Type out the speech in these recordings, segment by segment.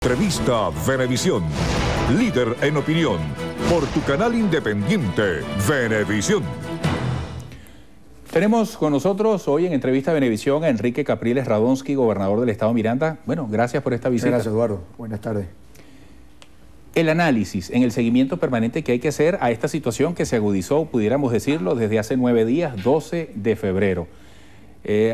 Entrevista Venevisión, líder en opinión, por tu canal independiente, Venevisión. Tenemos con nosotros hoy en Entrevista Venevisión a Enrique Capriles Radonsky, gobernador del estado Miranda. Bueno, gracias por esta visita. Gracias, Eduardo. Buenas tardes. El análisis en el seguimiento permanente que hay que hacer a esta situación que se agudizó, pudiéramos decirlo, desde hace 9 días, 12 de febrero.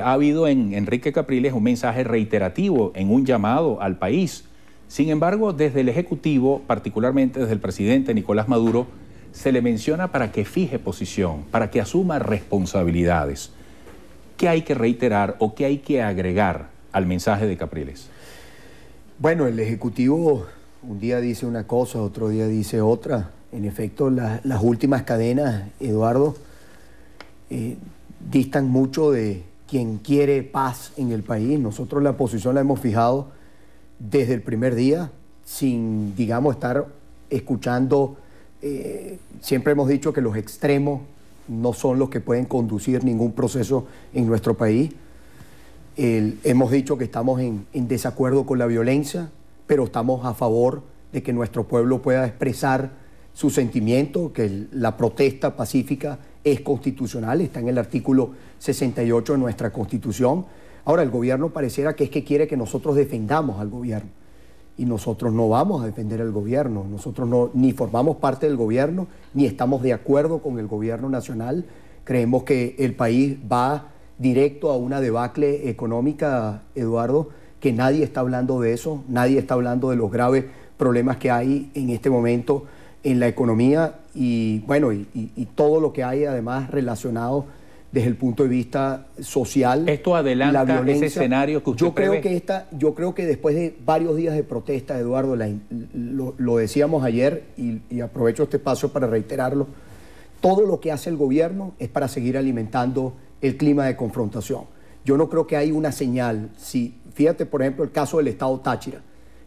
Ha habido en Enrique Capriles un mensaje reiterativo en un llamado al país. Sin embargo, desde el Ejecutivo, particularmente desde el presidente Nicolás Maduro, se le menciona para que fije posición, para que asuma responsabilidades. ¿Qué hay que reiterar o qué hay que agregar al mensaje de Capriles? Bueno, el Ejecutivo un día dice una cosa, otro día dice otra. En efecto, las últimas cadenas, Eduardo, distan mucho de quien quiere paz en el país. Nosotros la posición la hemos fijado desde el primer día, sin, digamos, estar escuchando. Siempre hemos dicho que los extremos no son los que pueden conducir ningún proceso en nuestro país. Hemos dicho que estamos en desacuerdo con la violencia, pero estamos a favor de que nuestro pueblo pueda expresar su sentimiento, que la protesta pacífica es constitucional, está en el artículo 68 de nuestra Constitución. Ahora, el gobierno pareciera que es que quiere que nosotros defendamos al gobierno. Y nosotros no vamos a defender al gobierno. Nosotros ni formamos parte del gobierno, ni estamos de acuerdo con el gobierno nacional. Creemos que el país va directo a una debacle económica, Eduardo, que nadie está hablando de eso, nadie está hablando de los graves problemas que hay en este momento en la economía y, bueno, y todo lo que hay además relacionado desde el punto de vista social. ¿Esto adelanta la violencia, ese escenario que usted prevé? Yo creo que después de varios días de protesta, Eduardo, lo decíamos ayer y aprovecho este espacio para reiterarlo, todo lo que hace el gobierno es para seguir alimentando el clima de confrontación. Yo no creo que hay una señal. Fíjate, por ejemplo, el caso del estado Táchira.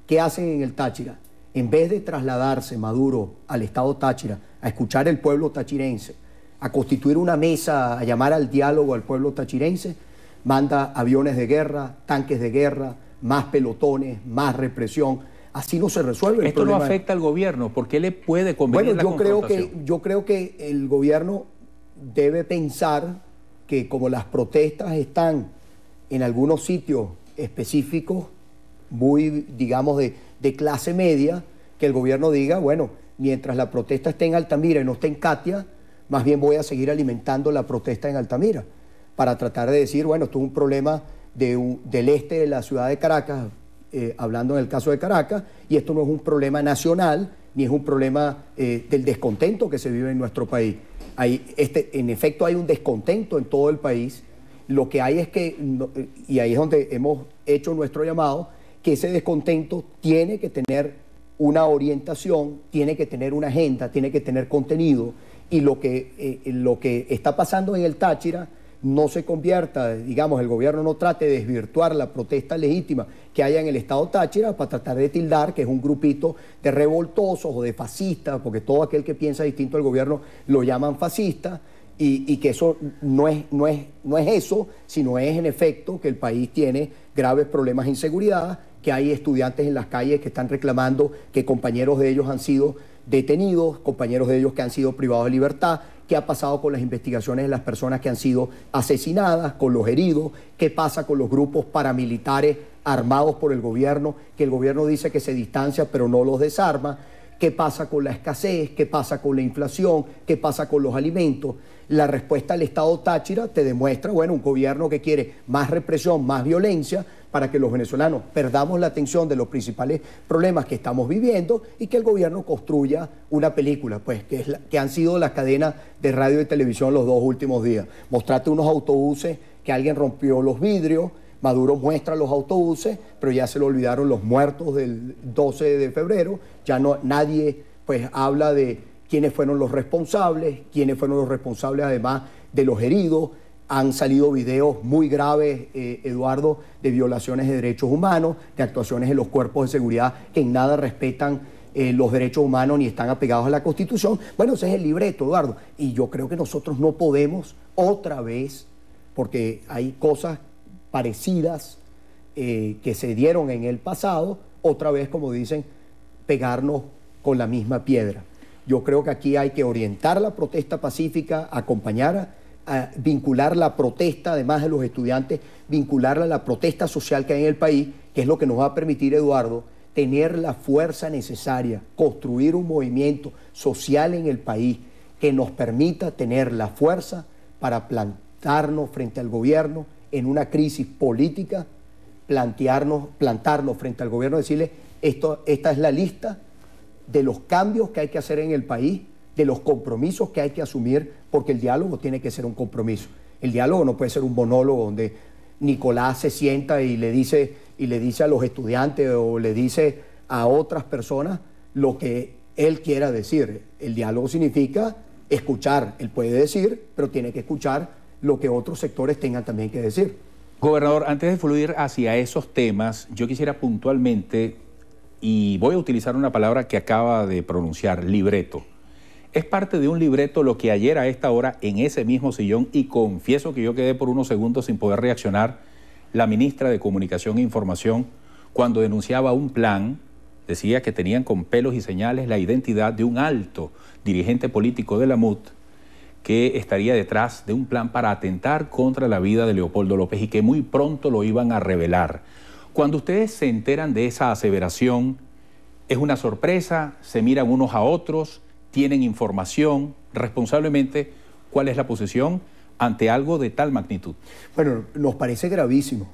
¿Qué hacen en el Táchira? En vez de trasladarse Maduro al estado Táchira, a escuchar el pueblo tachirense, a constituir una mesa, a llamar al diálogo al pueblo tachirense, manda aviones de guerra, tanques de guerra, más pelotones, más represión. Así no se resuelve el problema. ¿Esto no afecta al gobierno? ¿Por qué le puede convenir la confrontación? Yo creo que el gobierno debe pensar que como las protestas están en algunos sitios específicos, muy, digamos, de clase media, que el gobierno diga, bueno, mientras la protesta esté en Altamira y no esté en Catia, más bien voy a seguir alimentando la protesta en Altamira, para tratar de decir, bueno, esto es un problema del este de la ciudad de Caracas, hablando en el caso de Caracas, y esto no es un problema nacional, ni es un problema del descontento que se vive en nuestro país. En efecto, hay un descontento en todo el país. Lo que hay es que, y ahí es donde hemos hecho nuestro llamado, que ese descontento tiene que tener una orientación, tiene que tener una agenda, tiene que tener contenido, y lo que está pasando en el Táchira no se convierta, digamos, el gobierno no trate de desvirtuar la protesta legítima que haya en el estado Táchira para tratar de tildar que es un grupito de revoltosos o de fascistas, porque todo aquel que piensa distinto al gobierno lo llaman fascista, y que eso no es eso, sino es en efecto que el país tiene graves problemas de inseguridad, que hay estudiantes en las calles que están reclamando que compañeros de ellos han sido detenidos, compañeros de ellos que han sido privados de libertad, qué ha pasado con las investigaciones de las personas que han sido asesinadas, con los heridos, qué pasa con los grupos paramilitares armados por el gobierno, que el gobierno dice que se distancia pero no los desarma, qué pasa con la escasez, qué pasa con la inflación, qué pasa con los alimentos. La respuesta al estado Táchira te demuestra, bueno, un gobierno que quiere más represión, más violencia, para que los venezolanos perdamos la atención de los principales problemas que estamos viviendo y que el gobierno construya una película, pues, que han sido las cadenas de radio y televisión los 2 últimos días. Mostrate unos autobuses que alguien rompió los vidrios, Maduro muestra los autobuses, pero ya se le olvidaron los muertos del 12 de febrero, ya nadie pues habla de quiénes fueron los responsables además de los heridos. Han salido videos muy graves, Eduardo, de violaciones de derechos humanos, de actuaciones en los cuerpos de seguridad que en nada respetan los derechos humanos ni están apegados a la Constitución. Bueno, ese es el libreto, Eduardo. Y yo creo que nosotros no podemos otra vez, porque hay cosas parecidas que se dieron en el pasado, otra vez, como dicen, pegarnos con la misma piedra. Yo creo que aquí hay que orientar la protesta pacífica, acompañar, a vincular la protesta, además de los estudiantes, vincularla a la protesta social que hay en el país, que es lo que nos va a permitir, Eduardo, tener la fuerza necesaria, construir un movimiento social en el país que nos permita tener la fuerza para plantarnos frente al gobierno en una crisis política, plantarnos frente al gobierno, decirle, esta es la lista de los cambios que hay que hacer en el país, de los compromisos que hay que asumir, porque el diálogo tiene que ser un compromiso. El diálogo no puede ser un monólogo donde Nicolás se sienta y le dice a los estudiantes o le dice a otras personas lo que él quiera decir. El diálogo significa escuchar. Él puede decir, pero tiene que escuchar lo que otros sectores tengan también que decir. Gobernador, antes de fluir hacia esos temas, yo quisiera puntualmente, y voy a utilizar una palabra que acaba de pronunciar, libreto. Es parte de un libreto lo que ayer a esta hora en ese mismo sillón, y confieso que yo quedé por unos segundos sin poder reaccionar, la ministra de Comunicación e Información, cuando denunciaba un plan, decía que tenían con pelos y señales la identidad de un alto dirigente político de la MUT que estaría detrás de un plan para atentar contra la vida de Leopoldo López y que muy pronto lo iban a revelar. Cuando ustedes se enteran de esa aseveración, ¿es una sorpresa? ¿Se miran unos a otros? ¿Tienen información? Responsablemente, ¿cuál es la posición ante algo de tal magnitud? Bueno, nos parece gravísimo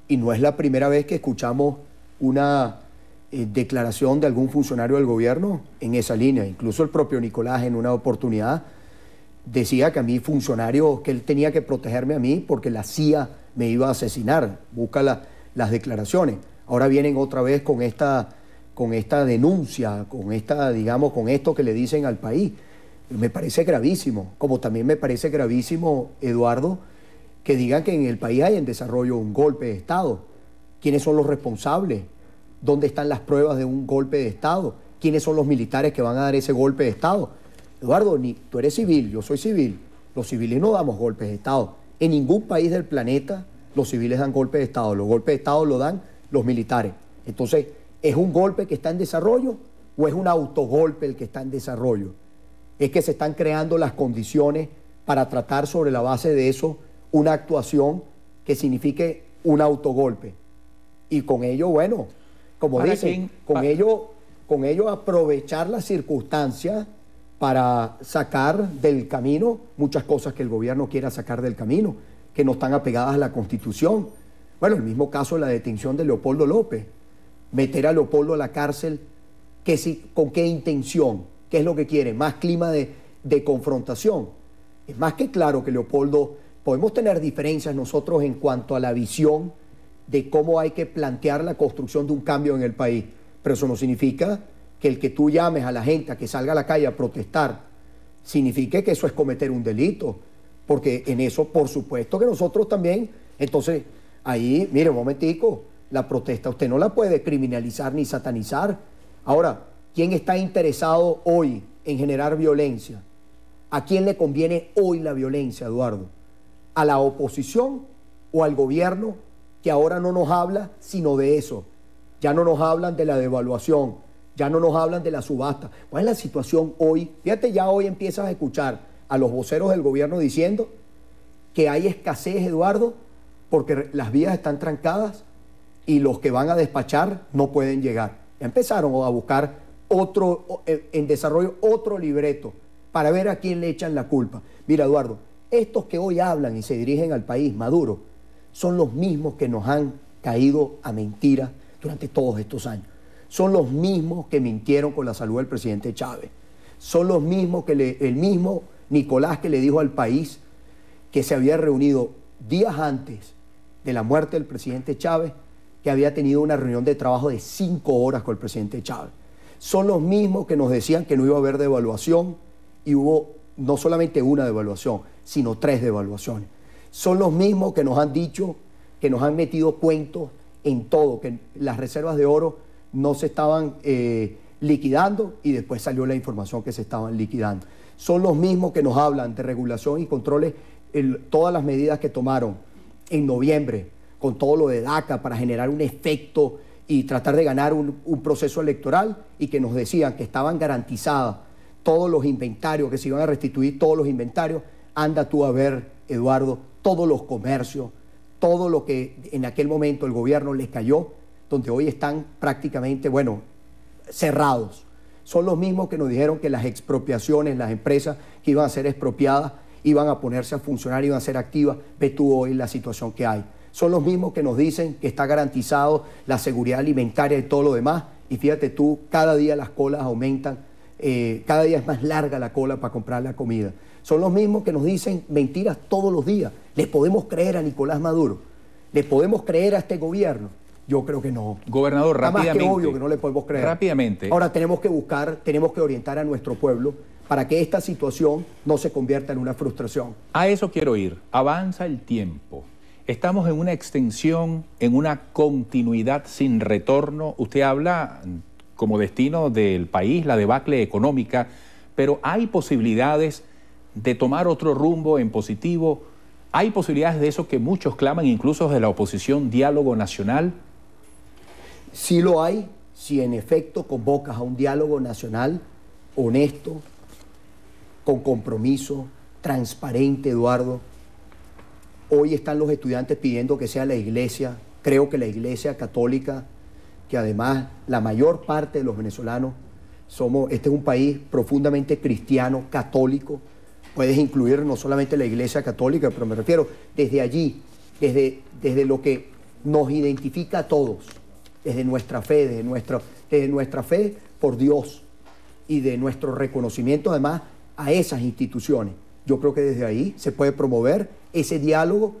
y no es la primera vez que escuchamos una declaración de algún funcionario del gobierno en esa línea. Incluso el propio Nicolás en una oportunidad decía que a mí funcionario, que él tenía que protegerme a mí porque la CIA me iba a asesinar. Busca las declaraciones. Ahora vienen otra vez con esta denuncia, digamos, con esto que le dicen al país. Me parece gravísimo, como también me parece gravísimo, Eduardo, que digan que en el país hay en desarrollo un golpe de Estado. ¿Quiénes son los responsables? ¿Dónde están las pruebas de un golpe de Estado? ¿Quiénes son los militares que van a dar ese golpe de Estado? Eduardo, tú eres civil, yo soy civil. Los civiles no damos golpes de Estado. En ningún país del planeta los civiles dan golpes de Estado. Los golpes de Estado lo dan los militares. Entonces, ¿es un golpe que está en desarrollo o es un autogolpe el que está en desarrollo? Es que se están creando las condiciones para tratar sobre la base de eso una actuación que signifique un autogolpe. Y con ello, bueno, como dicen, con ello aprovechar las circunstancias para sacar del camino muchas cosas que el gobierno quiera sacar del camino, que no están apegadas a la Constitución. Bueno, el mismo caso de la detención de Leopoldo López. Meter a Leopoldo a la cárcel, ¿con qué intención? ¿Qué es lo que quiere? ¿Más clima de confrontación? Es más que claro que Leopoldo, podemos tener diferencias nosotros en cuanto a la visión de cómo hay que plantear la construcción de un cambio en el país, pero eso no significa que el que tú llames a la gente a que salga a la calle a protestar, signifique que eso es cometer un delito, porque en eso, por supuesto que nosotros también, entonces, ahí, mire, un momentico, la protesta usted no la puede criminalizar ni satanizar. Ahora, ¿quién está interesado hoy en generar violencia? ¿A quién le conviene hoy la violencia, Eduardo? ¿A la oposición o al gobierno que ahora no nos habla sino de eso? Ya no nos hablan de la devaluación, ya no nos hablan de la subasta. ¿Cuál es la situación hoy? Fíjate, ya hoy empiezas a escuchar a los voceros del gobierno diciendo que hay escasez, Eduardo, porque las vías están trancadas y los que van a despachar no pueden llegar. Ya empezaron a buscar en desarrollo otro libreto para ver a quién le echan la culpa. Mira, Eduardo, estos que hoy hablan y se dirigen al país, Maduro, son los mismos que nos han caído a mentiras durante todos estos años. Son los mismos que mintieron con la salud del presidente Chávez. Son los mismos el mismo Nicolás que le dijo al país que se había reunido días antes de la muerte del presidente Chávez, que había tenido una reunión de trabajo de 5 horas con el presidente Chávez. Son los mismos que nos decían que no iba a haber devaluación y hubo no solamente una devaluación, sino 3 devaluaciones. Son los mismos que nos han dicho, que nos han metido cuentos en todo, que las reservas de oro no se estaban liquidando y después salió la información que se estaban liquidando. Son los mismos que nos hablan de regulación y controles, todas las medidas que tomaron en noviembre con todo lo de DACA para generar un efecto y tratar de ganar un proceso electoral, y que nos decían que estaban garantizados todos los inventarios, que se iban a restituir todos los inventarios. Anda tú a ver, Eduardo, todos los comercios, todo lo que en aquel momento el gobierno les cayó, donde hoy están prácticamente, bueno, cerrados. Son los mismos que nos dijeron que las expropiaciones, las empresas que iban a ser expropiadas, iban a ponerse a funcionar, iban a ser activas. Ve tú hoy la situación que hay. Son los mismos que nos dicen que está garantizado la seguridad alimentaria y todo lo demás. Y fíjate tú, cada día las colas aumentan, cada día es más larga la cola para comprar la comida. Son los mismos que nos dicen mentiras todos los días. ¿Le podemos creer a Nicolás Maduro? ¿Le podemos creer a este gobierno? Yo creo que no. Gobernador, rápidamente. Más que obvio que no le podemos creer. Rápidamente. Ahora tenemos que buscar, tenemos que orientar a nuestro pueblo para que esta situación no se convierta en una frustración. A eso quiero ir. Avanza el tiempo. Estamos en una extensión, en una continuidad sin retorno. Usted habla como destino del país, la debacle económica, pero hay posibilidades de tomar otro rumbo en positivo. Hay posibilidades de eso que muchos claman, incluso de la oposición, diálogo nacional. Sí lo hay, si en efecto convocas a un diálogo nacional honesto, con compromiso, transparente, Eduardo. Hoy están los estudiantes pidiendo que sea la Iglesia. Creo que la Iglesia Católica, que además la mayor parte de los venezolanos este es un país profundamente cristiano, católico. Puedes incluir no solamente la Iglesia Católica, pero me refiero desde allí, desde lo que nos identifica a todos, desde nuestra fe, desde nuestra fe por Dios y de nuestro reconocimiento además a esas instituciones. Yo creo que desde ahí se puede promover ese diálogo,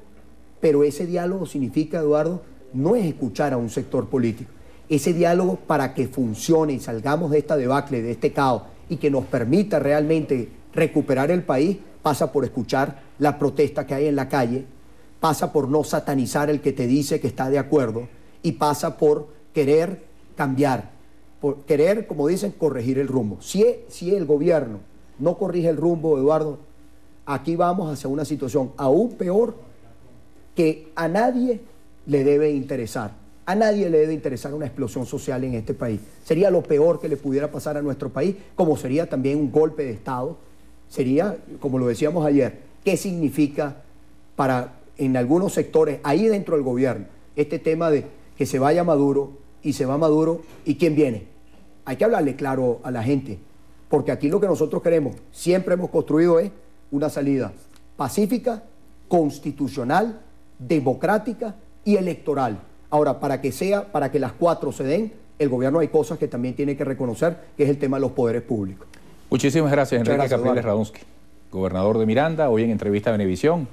pero ese diálogo significa, Eduardo, no es escuchar a un sector político. Ese diálogo, para que funcione y salgamos de esta debacle, de este caos, y que nos permita realmente recuperar el país, pasa por escuchar la protesta que hay en la calle, pasa por no satanizar el que te dice que está de acuerdo, y pasa por querer cambiar, por querer, como dicen, corregir el rumbo. Si el gobierno no corrige el rumbo, Eduardo, aquí vamos hacia una situación aún peor, que a nadie le debe interesar. A nadie le debe interesar una explosión social en este país. Sería lo peor que le pudiera pasar a nuestro país, como sería también un golpe de Estado. Sería, como lo decíamos ayer, ¿qué significa para, en algunos sectores, ahí dentro del gobierno, este tema de que se vaya Maduro, y se va Maduro, ¿y quién viene? Hay que hablarle claro a la gente, porque aquí lo que nosotros queremos, siempre hemos construido es una salida pacífica, constitucional, democrática y electoral. Ahora, para que las cuatro se den, el gobierno hay cosas que también tiene que reconocer, que es el tema de los poderes públicos. Muchísimas gracias, Enrique Capriles Radonsky, gobernador de Miranda, hoy en entrevista a Venevisión.